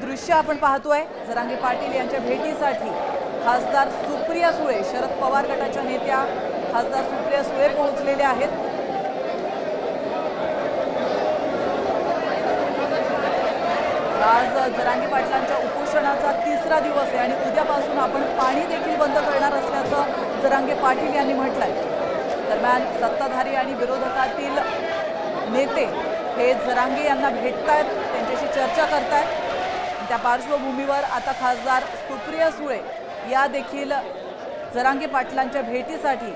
दृश्य आपण पाहतोय। जरांगे पाटील यांच्या भेटीसाठी खासदार सुप्रिया सुळे, शरद पवार गटाच्या नेत्या खासदार सुप्रिया सुळे पोहोचलेले आहेत। आज जरांगे पाटलांच्या उपोषणाचा तिसरा दिवस आहे आणि उद्यापासून आपण पाणी देखील बंद करणार असल्याचं जरांगे पाटील यांनी म्हटलंय। दरम्यान सत्ताधारी आणि विरोधकातील नेते हे जरांगे यांना भेटतायत, त्यांच्याशी चर्चा करतायत। त्या पार्श्वभूमीवर आता खासदार सुप्रिया सुळे या देखील जरांगे पाटलांच्या भेटीसाठी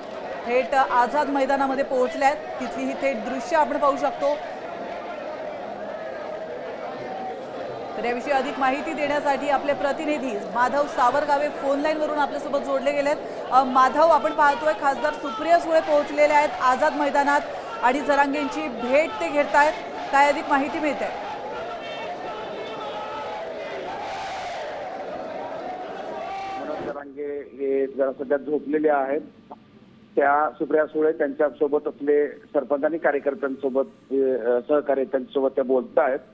थेट आझाद मैदानामध्ये पोहोचल्या आहेत। तिथली ही थेट दृश्य आपण पाहू शकतो। तर याविषयी अधिक माहिती देण्यासाठी आपले प्रतिनिधी माधव सावरगावे फोन लाईन वरून आपल्यासोबत जोडले गेलेत। माधव, आपण पाहतोय खासदार सुप्रिया सुळे पोहोचलेले आहेत आझाद मैदानात आणि जरांगेंची भेट ते घेतायत, काय अधिक माहिती मिळते? जरांगे हे जरा सध्या झोपलेले आहेत। त्या सुप्रिया सुळे त्यांच्या सोबत असले सरपंच आणि कार्यकर्त्यांसोबत सहकार्यकर्त्यांसोबत त्या बोलत आहेत।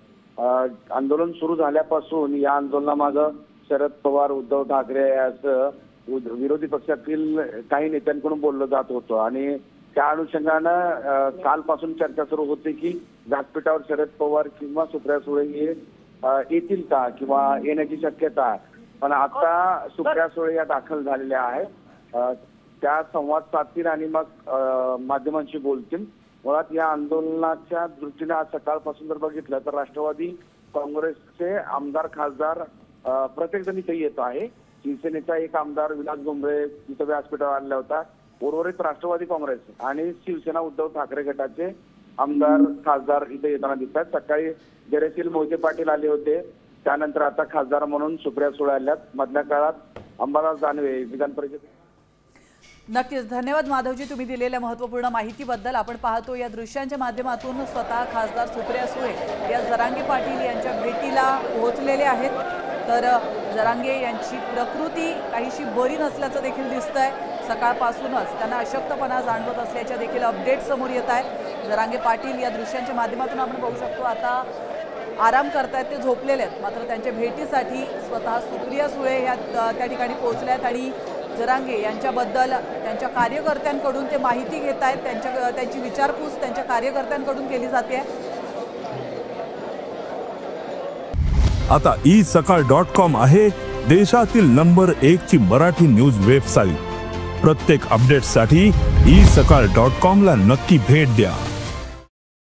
आंदोलन सुरू झाल्यापासून या आंदोलनामागे शरद पवार, उद्धव ठाकरे असं विरोधी पक्षातील काही नेत्यांकडून बोललं जात होतं आणि त्या अनुषंगानं कालपासून चर्चा सुरू होती की व्यासपीठावर शरद पवार किंवा सुप्रिया सुळे हे येतील का किंवा येण्याची शक्यता आहे। पण आता सुप्रिया सुळे या दाखल झालेल्या आहेत, त्या संवाद साधतील आणि मग माध्यमांशी बोलतील। मुळात या आंदोलनाच्या दृष्टीने आज सकाळपासून जर बघितलं तर राष्ट्रवादी काँग्रेसचे आमदार खासदार प्रत्येक जण इथे येत आहे। शिवसेनेचा एक आमदार विलास डोंबरे इथं व्यासपीठावर आलेला होता। उर्वरित राष्ट्रवादी काँग्रेस आणि शिवसेना उद्धव ठाकरे गटाचे आमदार खासदार इथे येताना दिसतात। सकाळी जयश्री मोहिते पाटील आले होते, त्यानंतर आता खासदार म्हणून सुप्रिया सुळे आल्यात। मधल्या काळात अंबादास दानवे विधान परिषद। नक्कीच धन्यवाद माधवजी, तुम्ही दिलेल्या महत्त्वपूर्ण माहितीबद्दल। आपण पाहतो या दृश्यांच्या माध्यमातून स्वतः खासदार सुप्रिया सुळे या जरांगे पाटील यांच्या भेटीला पोहोचलेले आहेत। तर जरांगे यांची प्रकृती काहीशी बरी नसल्याचं देखील दिसतंय। सकाळपासूनच त्यांना अशक्तपणा जाणवत असल्याच्या देखील अपडेट समोर येत आहेत। जरांगे पाटील या दृश्यांच्या माध्यमातून आपण बघू शकतो आता आराम करतायत, ते झोपलेले आहेत। मात्र त्यांच्या भेटीसाठी स्वतः सुप्रिया सुळे या त्या ठिकाणी पोहोचल्या आहेत आणि जरांगे यांच्याबद्दल त्यांच्या कार्यकर्त्यांकडून ते माहिती घेत आहेत। त्यांची विचारपूस त्यांच्या कार्यकर्त्यांकडून केली जाते। आता isakal.com आहे देशातील नंबर 1 ची मराठी न्यूज वेबसाईट। प्रत्येक अपडेटसाठी isakal.com ला नक्की भेट द्या।